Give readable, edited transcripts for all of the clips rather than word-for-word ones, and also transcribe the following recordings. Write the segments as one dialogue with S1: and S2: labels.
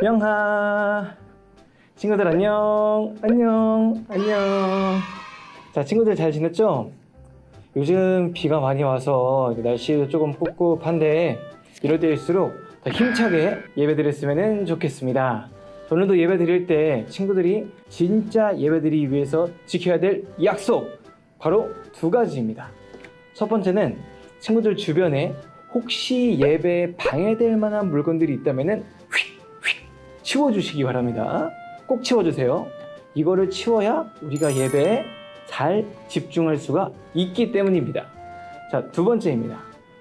S1: 영하. 친구들 안녕. 자, 친구들 잘 지냈죠? 요즘 비가 많이 와서 날씨도 조금 꿉꿉한데 이럴 때일수록 더 힘차게 예배 드렸으면 좋겠습니다. 오늘도 예배 드릴 때 친구들이 진짜 예배드리기 위해서 지켜야 될 약속, 바로 두 가지입니다. 첫 번째는 친구들 주변에 혹시 예배에 방해될 만한 물건들이 있다면 휙 치워주시기 바랍니다. 꼭 치워주세요. 이거를 치워야 우리가 예배에 잘 집중할 수가 있기 때문입니다. 자, 두 번째입니다.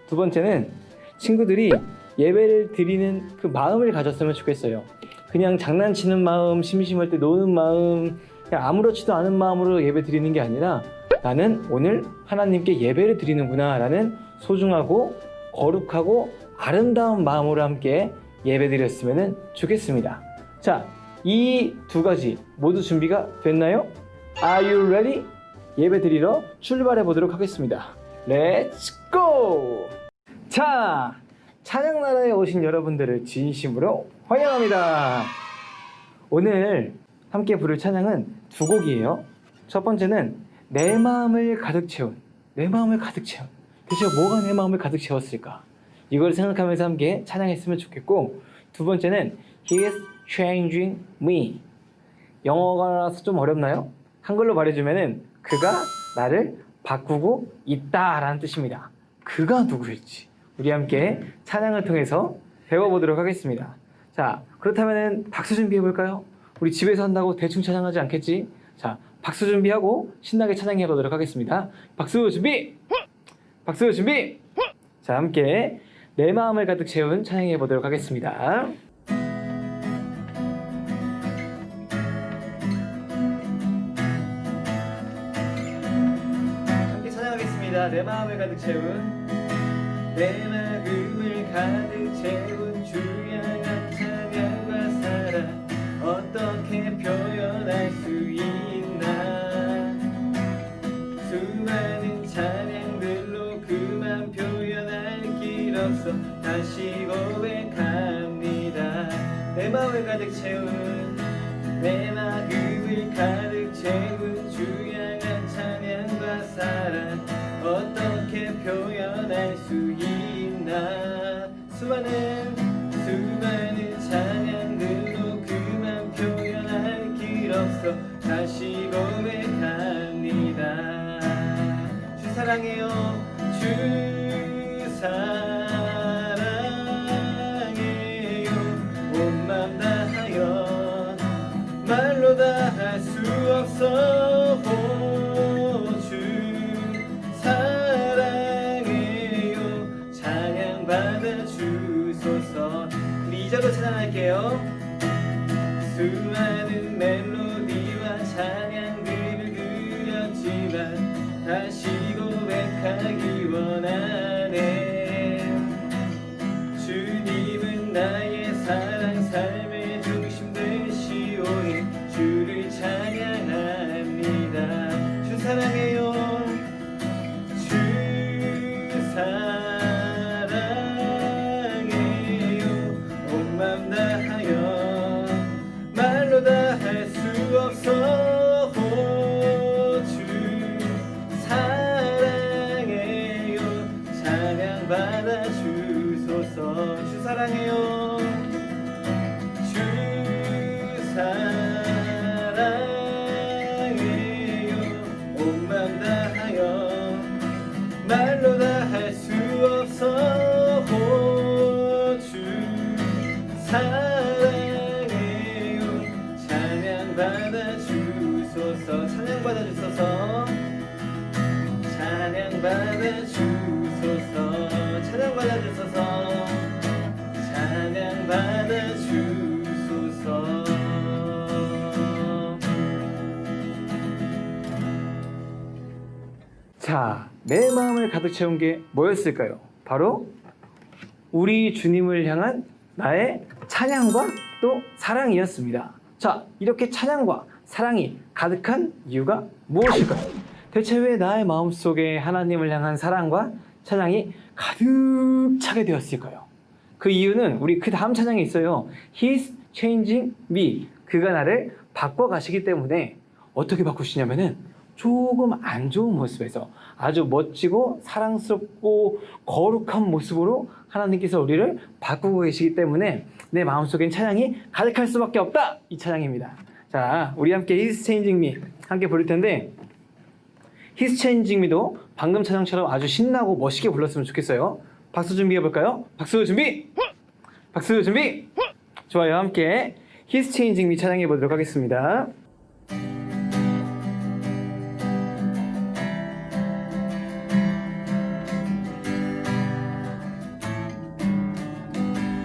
S1: 두 번째는 친구들이 예배를 드리는 그 마음을 가졌으면 좋겠어요. 그냥 장난치는 마음, 심심할 때 노는 마음, 그냥 아무렇지도 않은 마음으로 예배 드리는 게 아니라 나는 오늘 하나님께 예배를 드리는구나 라는 소중하고 거룩하고 아름다운 마음으로 함께 예배 드렸으면 좋겠습니다. 자, 이 두 가지 모두 준비가 됐나요? Are you ready? 예배 드리러 출발해 보도록 하겠습니다. Let's go! 자, 찬양나라에 오신 여러분들을 진심으로 환영합니다. 오늘 함께 부를 찬양은 두 곡이에요. 첫 번째는 내 마음을 가득 채운. 대체 뭐가 내 마음을 가득 채웠을까? 이걸 생각하면서 함께 찬양했으면 좋겠고, 두 번째는 He is changing me. 영어라서 좀 어렵나요? 한글로 말해주면은 그가 나를 바꾸고 있다라는 뜻입니다. 그가 누구일지 우리 함께 찬양을 통해서 배워보도록 하겠습니다. 자, 그렇다면 박수 준비해 볼까요? 우리 집에서 한다고 대충 찬양하지 않겠지? 자, 박수 준비하고 신나게 찬양해 보도록 하겠습니다. 박수 준비! 박수 준비! 자, 함께 내 마음을 가득 채운 찬양해 보도록 하겠습니다. 함께 찬양하겠습니다. 내 마음을 가득 채운, 내 마음을 가득 채운 주 향한 찬양과 사랑 어떻게 표현할 수 있나. 수많은 찬양들로 그만 표현할 길 없어 다시 고백합니다. 내 마음을 가득 채운, 내 마음을 가득 채운 주 향한 찬양과 사랑 어떻게 표현할 수 있나. 수많은 찬양들로 그만 표현할 길 없어 다시 고백합니다. 주 사랑해요. 주 사랑해요. 온 맘 다하여 말로 다 할 수 없어. 주 사랑해요. 찬양 받아 주소서. 우리 2절로 찬양할게요. 수많은 멜로디와 찬양들을 드렸지만 다시 고백하기 원하네. 주님은 나의 사랑, 삶의 중심 되시오니 주를 찬양합니다. 주 사랑해요. 주 사랑해요. 온 맘 다하여 말로 다 할 수 없어. 주 사랑해요. 찬양 받아 주소서. 주 사랑해요. 주 사랑해요. 온 맘 다하여 말로 다 할 수 없어. 주 사랑해요. 찬양 받아 주소서. 찬양 받아 주소서. 찬양 받아 주소서. 찬양 받아 주소서. 찬양 받아 주소서. 자, 내 마음을 가득 채운 게 뭐였을까요? 바로 우리 주님을 향한 나의 찬양과 또 사랑이었습니다. 자, 이렇게 찬양과 사랑이 가득한 이유가 무엇일까요? 대체 왜 나의 마음속에 하나님을 향한 사랑과 찬양이 가득 차게 되었을까요? 그 이유는 우리 그 다음 찬양에 있어요. He's changing me. 그가 나를 바꿔가시기 때문에 어떻게 바꾸시냐면은 조금 안 좋은 모습에서 아주 멋지고 사랑스럽고 거룩한 모습으로 하나님께서 우리를 바꾸고 계시기 때문에 내 마음속엔 찬양이 가득할 수밖에 없다. 이 찬양입니다. 자, 우리 함께 He's changing me 함께 부를 텐데 He's changing me도 방금 찬양처럼 아주 신나고 멋있게 불렀으면 좋겠어요. 박수 준비해 볼까요? 박수 준비! 박수 준비! 좋아요. 함께 He's changing me 찬양해 보도록 하겠습니다.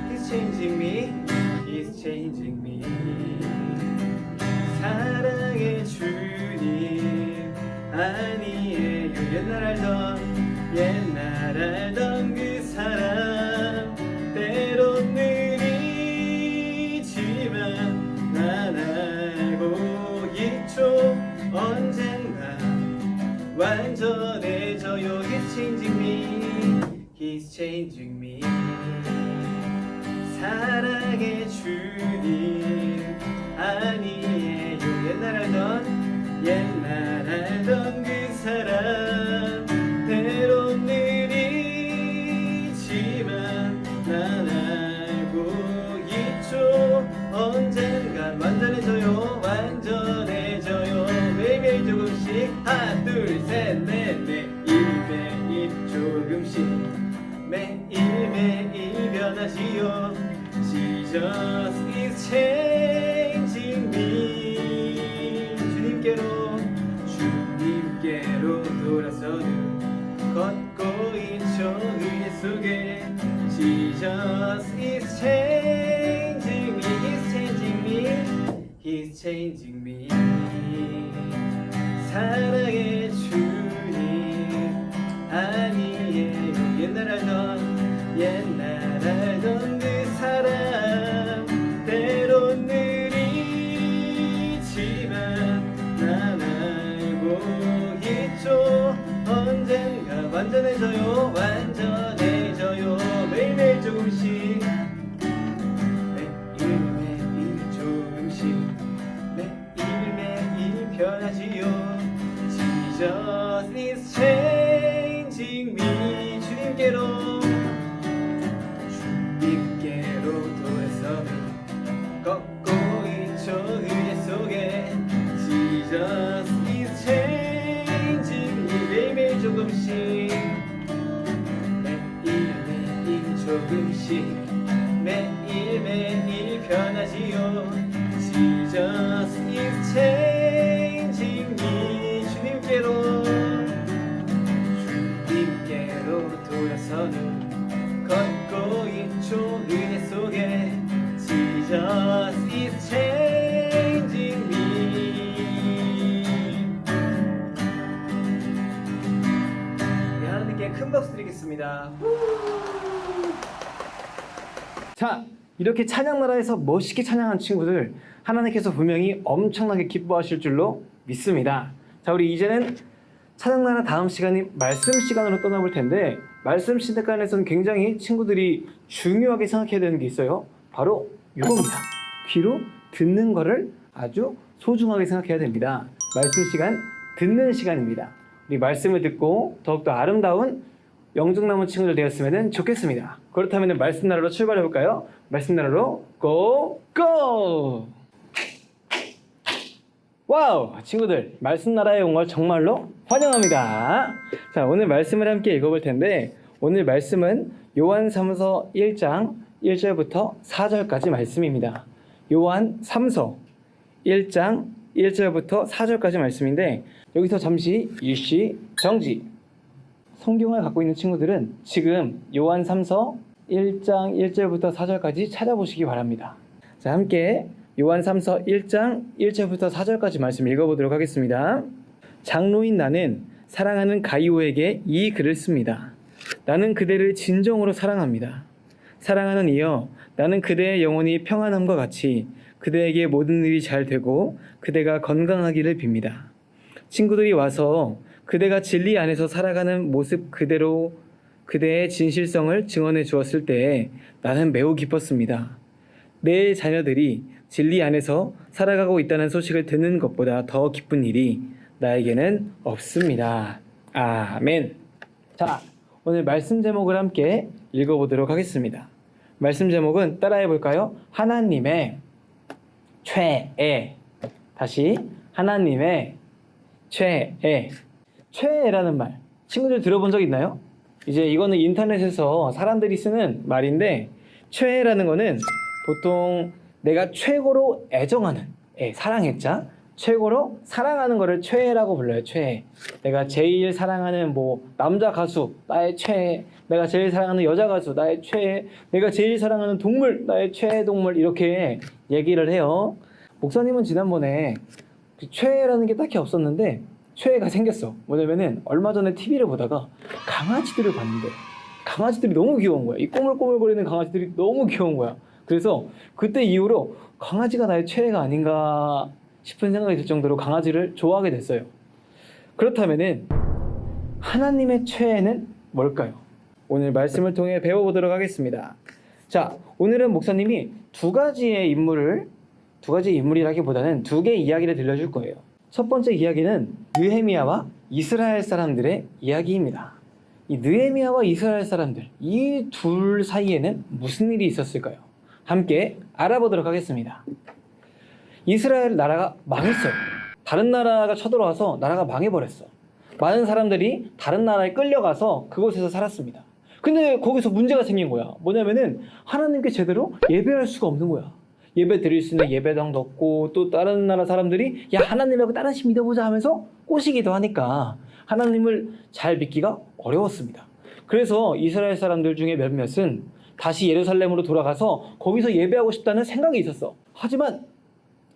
S1: He's changing me, He's changing me. 사랑의 주님 아니에요. 옛날 알던 그 사람 때론 느리지만 난 알고 있죠. 언젠가 완전해져요. He's changing me, He's changing me. 사랑의 주님 아니에요. 옛날 알던 그 사람 때론 느리지만 난 알고 있죠. 언젠간 완전해져요. 매일매일 조금씩 하나 둘 셋 넷 매일매일 조금씩 매일매일 변하지요. Jesus is changing me. 주님께로 돌아서는 걷고 있죠. 의의 속에 Jesus is changing me. He's changing me. He's changing me. 사랑의 주님 아니에요. 옛날 알던 그 사람 때론 느리지만 난 알고 있죠. 언젠가 완전해져요. 매일매일 조금씩 매일매일 조금씩 매일매일 변하지요. Jesus is changing me. 주님께로 돌아서는 걷고 있죠. 의의 속에 Jesus is changing me. 매일매일 조금씩 매일매일 조금씩 매일매일 변하지요. Jesus is changing me. 주님께로 돌아서는 걷고 있죠. 은혜 속에 Jesus is changing me. 네, 하나님께 큰 박수 드리겠습니다. 자, 이렇게 찬양나라에서 멋있게 찬양한 친구들 하나님께서 분명히 엄청나게 기뻐하실 줄로 믿습니다. 자, 우리 이제는 찬양나라 다음 시간이 말씀 시간으로 떠나볼 텐데 말씀 시간에서는 굉장히 친구들이 중요하게 생각해야 되는 게 있어요. 바로 이겁니다. 귀로 듣는 거를 아주 소중하게 생각해야 됩니다. 말씀 시간 듣는 시간입니다. 우리 말씀을 듣고 더욱더 아름다운 영적나무 친구들 되었으면 좋겠습니다. 그렇다면 말씀 나라로 출발해 볼까요? 말씀 나라로 고! 와우! 친구들, 말씀 나라에 온 걸 정말로 환영합니다. 자, 오늘 말씀을 함께 읽어볼 텐데 오늘 말씀은 요한 3서 1장 1절부터 4절까지 말씀입니다. 요한 3서 1장 1절부터 4절까지 말씀인데 여기서 잠시 일시 정지. 성경을 갖고 있는 친구들은 지금 요한 3서 1장 1절부터 4절까지 찾아보시기 바랍니다. 자, 함께 요한 3서 1장 1절부터 4절까지 말씀 읽어보도록 하겠습니다. 장로인 나는 사랑하는 가이오에게 이 글을 씁니다. 나는 그대를 진정으로 사랑합니다. 사랑하는 이여, 나는 그대의 영혼이 평안함과 같이 그대에게 모든 일이 잘 되고 그대가 건강하기를 빕니다. 친구들이 와서 그대가 진리 안에서 살아가는 모습 그대로 그대의 진실성을 증언해 주었을 때 나는 매우 기뻤습니다. 내 자녀들이 진리 안에서 살아가고 있다는 소식을 듣는 것보다 더 기쁜 일이 나에게는 없습니다. 아멘. 자, 오늘 말씀 제목을 함께 읽어보도록 하겠습니다. 말씀 제목은 따라해 볼까요? 하나님의 최애. 다시 하나님의 최애. 최애라는 말 친구들 들어본 적 있나요? 이제 이거는 인터넷에서 사람들이 쓰는 말인데, 최애라는 거는 보통 내가 최고로 애정하는, 사랑했자 최고로 사랑하는 거를 최애라고 불러요. 최애. 내가 제일 사랑하는 남자 가수 나의 최애, 내가 제일 사랑하는 여자 가수 나의 최애, 내가 제일 사랑하는 동물 나의 최애 동물, 이렇게 얘기를 해요. 목사님은 지난번에 최애라는 게 딱히 없었는데 최애가 생겼어. 뭐냐면은 얼마 전에 TV를 보다가 강아지들을 봤는데 강아지들이 너무 귀여운 거야. 이 꼬물꼬물거리는 강아지들이 너무 귀여운 거야. 그래서 그때 이후로 강아지가 나의 최애가 아닌가 싶은 생각이 들 정도로 강아지를 좋아하게 됐어요. 그렇다면은 하나님의 최애는 뭘까요? 오늘 말씀을 통해 배워보도록 하겠습니다. 자, 오늘은 목사님이 두 가지의 인물이라기보다는 두 개의 이야기를 들려줄 거예요. 첫 번째 이야기는 느헤미야와 이스라엘 사람들의 이야기입니다. 이 느헤미야와 이스라엘 사람들, 이 둘 사이에는 무슨 일이 있었을까요? 함께 알아보도록 하겠습니다. 이스라엘 나라가 망했어요. 다른 나라가 쳐들어와서 나라가 망해버렸어. 많은 사람들이 다른 나라에 끌려가서 그곳에서 살았습니다. 근데 거기서 문제가 생긴 거야. 뭐냐면은 하나님께 제대로 예배할 수가 없는 거야. 예배 드릴 수 있는 예배당도 없고, 또 다른 나라 사람들이 야 하나님하고 다른 신 믿어보자 하면서 꼬시기도 하니까 하나님을 잘 믿기가 어려웠습니다. 그래서 이스라엘 사람들 중에 몇몇은 다시 예루살렘으로 돌아가서 거기서 예배하고 싶다는 생각이 있었어. 하지만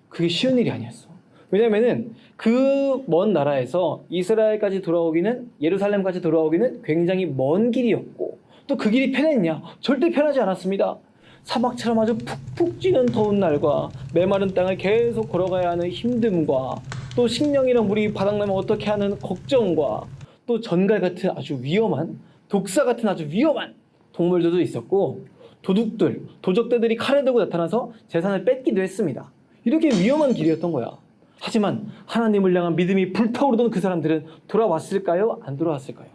S1: 그게 쉬운 일이 아니었어. 왜냐면은 그 먼 나라에서 이스라엘까지 돌아오기는, 예루살렘까지 돌아오기는 굉장히 먼 길이었고, 또 그 길이 편했냐? 절대 편하지 않았습니다. 사막처럼 아주 푹푹 찌는 더운 날과 메마른 땅을 계속 걸어가야 하는 힘듦과, 또 식량이랑 물이 바닥나면 어떻게 하는 걱정과, 또 전갈 같은 아주 위험한, 독사 같은 아주 위험한 동물들도 있었고, 도적들이 칼을 들고 나타나서 재산을 뺏기도 했습니다. 이렇게 위험한 길이었던 거야. 하지만 하나님을 향한 믿음이 불타오르던 그 사람들은 돌아왔을까요? 안 돌아왔을까요?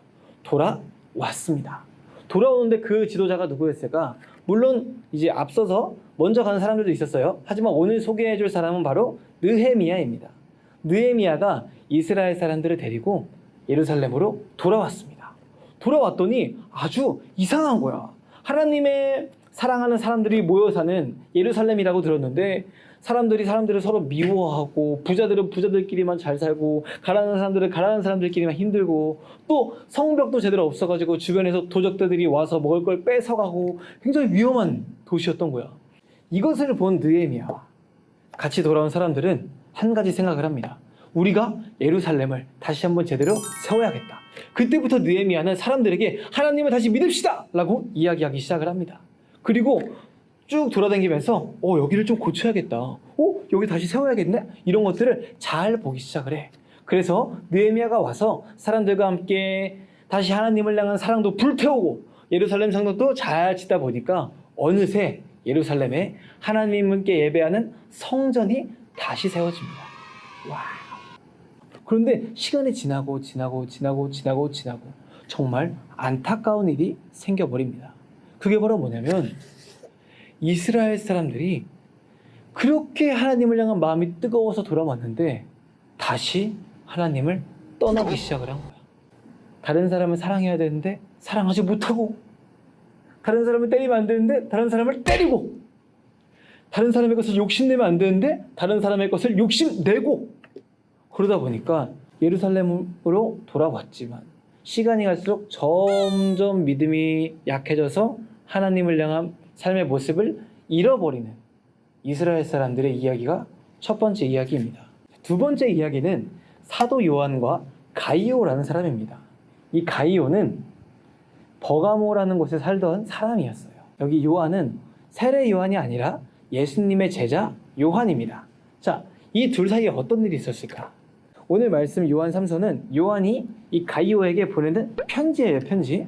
S1: 돌아왔습니다. 돌아오는데 그 지도자가 누구였을까? 물론 이제 앞서서 먼저 가는 사람들도 있었어요. 하지만 오늘 소개해줄 사람은 바로 느헤미야입니다. 느헤미야가 이스라엘 사람들을 데리고 예루살렘으로 돌아왔습니다. 돌아왔더니 아주 이상한 거야. 하나님의 사랑하는 사람들이 모여 사는 예루살렘이라고 들었는데, 사람들이 사람들을 서로 미워하고, 부자들은 부자들끼리만 잘 살고, 가난한 사람들은 가난한 사람들끼리만 힘들고, 또 성벽도 제대로 없어가지고 주변에서 도적들이 와서 먹을 걸 뺏어가고, 굉장히 위험한 도시였던 거야. 이것을 본 느헤미야와 같이 돌아온 사람들은 한 가지 생각을 합니다. 우리가 예루살렘을 다시 한번 제대로 세워야겠다. 그때부터 느헤미야는 사람들에게 하나님을 다시 믿읍시다 라고 이야기하기 시작을 합니다. 그리고 쭉 돌아다니면서 여기를 좀 고쳐야겠다, 여기 다시 세워야겠네, 이런 것들을 잘 보기 시작을 해. 그래서 느헤미야가 와서 사람들과 함께 다시 하나님을 향한 사랑도 불태우고 예루살렘 성벽도 잘 짓다 보니까 어느새 예루살렘에 하나님께 예배하는 성전이 다시 세워집니다. 와. 그런데 시간이 지나고 정말 안타까운 일이 생겨버립니다. 그게 바로 뭐냐면, 이스라엘 사람들이 그렇게 하나님을 향한 마음이 뜨거워서 돌아왔는데 다시 하나님을 떠나기 시작을 한 거야. 다른 사람을 사랑해야 되는데 사랑하지 못하고, 다른 사람을 때리면 안 되는데 다른 사람을 때리고, 다른 사람의 것을 욕심내면 안 되는데 다른 사람의 것을 욕심내고, 그러다 보니까 예루살렘으로 돌아왔지만 시간이 갈수록 점점 믿음이 약해져서 하나님을 향한 삶의 모습을 잃어버리는 이스라엘 사람들의 이야기가 첫 번째 이야기입니다. 두 번째 이야기는 사도 요한과 가이오라는 사람입니다. 이 가이오는 버가모라는 곳에 살던 사람이었어요. 여기 요한은 세례 요한이 아니라 예수님의 제자 요한입니다. 자, 이 둘 사이에 어떤 일이 있었을까? 오늘 말씀 요한 3서는 요한이 이 가이오에게 보내는 편지예요, 편지.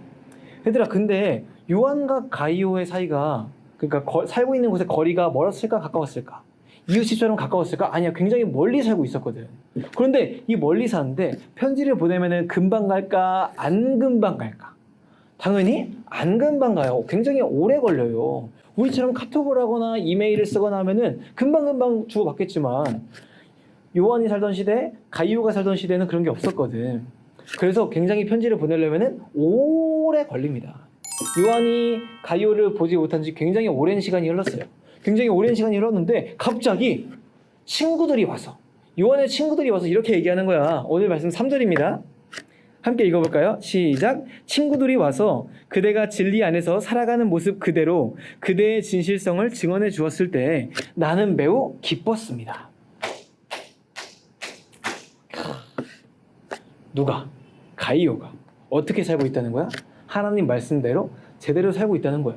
S1: 얘들아, 근데 요한과 가이오의 사이가, 그러니까 살고 있는 곳의 거리가 멀었을까 가까웠을까? 이웃집처럼 가까웠을까? 아니야, 굉장히 멀리 살고 있었거든. 그런데 이 멀리 사는데 편지를 보내면은 금방 갈까 안 금방 갈까? 당연히 안 금방 가요. 굉장히 오래 걸려요. 우리처럼 카톡을 하거나 이메일을 쓰거나 하면은 금방금방 주고받겠지만, 요한이 살던 시대, 가이오가 살던 시대는 그런 게 없었거든. 그래서 굉장히 편지를 보내려면은 오래 걸립니다. 요한이 가이오를 보지 못한 지 굉장히 오랜 시간이 흘렀어요. 굉장히 오랜 시간이 흘렀는데 갑자기 친구들이 와서, 요한의 친구들이 와서 이렇게 얘기하는 거야. 오늘 말씀 3절입니다. 함께 읽어볼까요? 시작. 친구들이 와서 그대가 진리 안에서 살아가는 모습 그대로 그대의 진실성을 증언해 주었을 때 나는 매우 기뻤습니다. 누가? 가이오가. 어떻게 살고 있다는 거야? 하나님 말씀대로 제대로 살고 있다는 거야.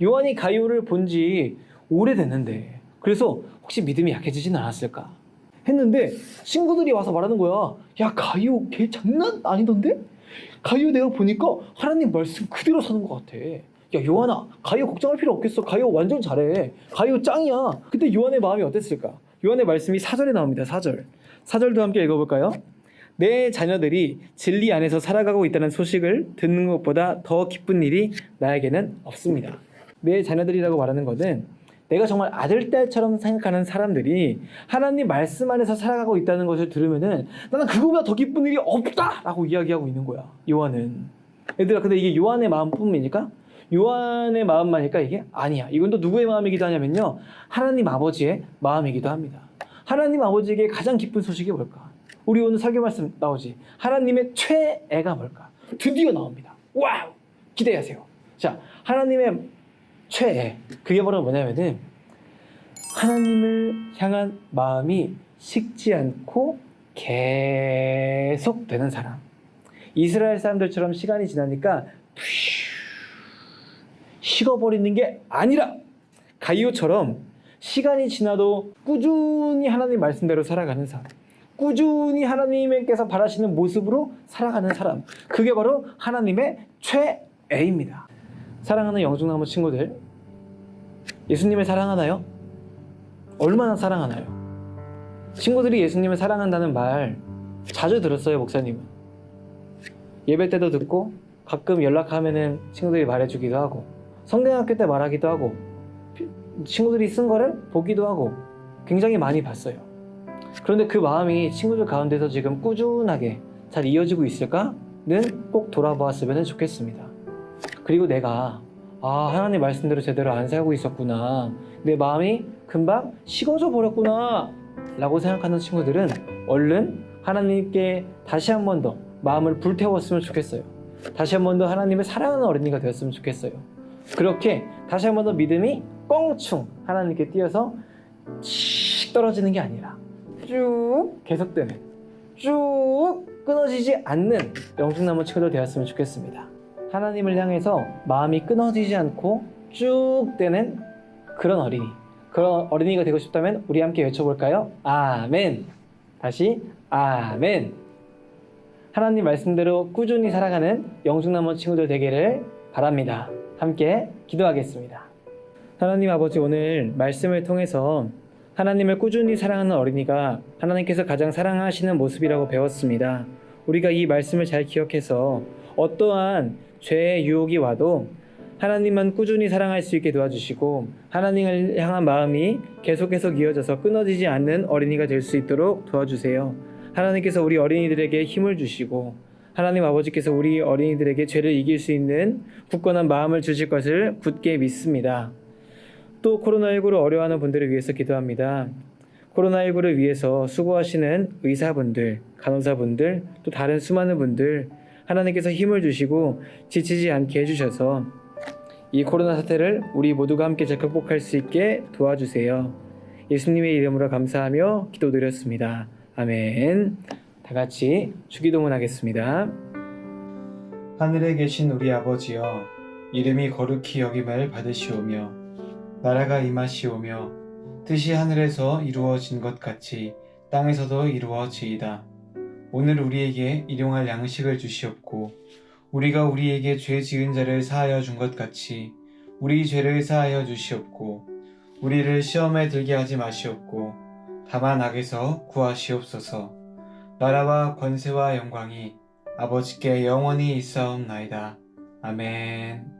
S1: 요한이 가이오를 본 지 오래됐는데, 그래서 혹시 믿음이 약해지진 않았을까 했는데 친구들이 와서 말하는 거야. 야, 가이오 걔 장난 아니던데? 가이오 내가 보니까 하나님 말씀 그대로 사는 것 같아. 야, 요한아, 가이오 걱정할 필요 없겠어. 가이오 완전 잘해. 가이오 짱이야. 그때 요한의 마음이 어땠을까? 요한의 말씀이 4절에 나옵니다. 4절. 4절도 함께 읽어볼까요? 내 자녀들이 진리 안에서 살아가고 있다는 소식을 듣는 것보다 더 기쁜 일이 나에게는 없습니다. 내 자녀들이라고 말하는 것은 내가 정말 아들, 딸처럼 생각하는 사람들이 하나님 말씀 안에서 살아가고 있다는 것을 들으면은 나는 그거보다 더 기쁜 일이 없다라고 이야기하고 있는 거야, 요한은. 얘들아, 근데 이게 요한의 마음뿐입니까? 요한의 마음만일까 이게? 아니야. 이건 또 누구의 마음이기도 하냐면요, 하나님 아버지의 마음이기도 합니다. 하나님 아버지에게 가장 기쁜 소식이 뭘까? 우리 오늘 설교 말씀 나오지. 하나님의 최애가 뭘까? 드디어 나옵니다. 와우! 기대하세요. 자, 하나님의 최애, 그게 바로 뭐냐면은 하나님을 향한 마음이 식지 않고 계속 되는 사람. 이스라엘 사람들처럼 시간이 지나니까 식어버리는 게 아니라 가이오처럼 시간이 지나도 꾸준히 하나님 말씀대로 살아가는 사람, 꾸준히 하나님께서 바라시는 모습으로 살아가는 사람, 그게 바로 하나님의 최애입니다. 사랑하는 영중나무 친구들, 예수님을 사랑하나요? 얼마나 사랑하나요? 친구들이 예수님을 사랑한다는 말 자주 들었어요, 목사님은. 예배 때도 듣고 가끔 연락하면은 친구들이 말해주기도 하고, 성경학교 때 말하기도 하고, 친구들이 쓴 거를 보기도 하고 굉장히 많이 봤어요. 그런데 그 마음이 친구들 가운데서 지금 꾸준하게 잘 이어지고 있을까는 꼭 돌아보았으면 좋겠습니다. 그리고 내가 하나님 말씀대로 제대로 안 살고 있었구나, 내 마음이 금방 식어져 버렸구나 라고 생각하는 친구들은 얼른 하나님께 다시 한 번 더 마음을 불태웠으면 좋겠어요. 다시 한 번 더 하나님을 사랑하는 어린이가 되었으면 좋겠어요. 그렇게 다시 한 번 더 믿음이 껑충 하나님께 뛰어서 칙 떨어지는 게 아니라 쭉 계속되는, 쭉 끊어지지 않는 영중나무 친구들 되었으면 좋겠습니다. 하나님을 향해서 마음이 끊어지지 않고 쭉 되는 그런 어린이, 그런 어린이가 되고 싶다면 우리 함께 외쳐볼까요? 아멘. 다시 아멘. 하나님 말씀대로 꾸준히 살아가는 영중나무 친구들 되기를 바랍니다. 함께 기도하겠습니다. 하나님 아버지, 오늘 말씀을 통해서 하나님을 꾸준히 사랑하는 어린이가 하나님께서 가장 사랑하시는 모습이라고 배웠습니다. 우리가 이 말씀을 잘 기억해서 어떠한 죄의 유혹이 와도 하나님만 꾸준히 사랑할 수 있게 도와주시고, 하나님을 향한 마음이 계속 이어져서 끊어지지 않는 어린이가 될 수 있도록 도와주세요. 하나님께서 우리 어린이들에게 힘을 주시고, 하나님 아버지께서 우리 어린이들에게 죄를 이길 수 있는 굳건한 마음을 주실 것을 굳게 믿습니다. 또 코로나19로 어려워하는 분들을 위해서 기도합니다. 코로나19를 위해서 수고하시는 의사분들, 간호사분들, 또 다른 수많은 분들, 하나님께서 힘을 주시고 지치지 않게 해주셔서 이 코로나 사태를 우리 모두가 함께 잘 극복할 수 있게 도와주세요. 예수님의 이름으로 감사하며 기도드렸습니다. 아멘. 다 같이 주기도문 하겠습니다.
S2: 하늘에 계신 우리 아버지여, 이름이 거룩히 여김을 받으시오며 나라가 임하시오며 뜻이 하늘에서 이루어진 것 같이 땅에서도 이루어지이다. 오늘 우리에게 일용할 양식을 주시옵고 우리가 우리에게 죄 지은 자를 사하여 준 것 같이 우리 죄를 사하여 주시옵고 우리를 시험에 들게 하지 마시옵고 다만 악에서 구하시옵소서. 나라와 권세와 영광이 아버지께 영원히 있사옵나이다. 아멘.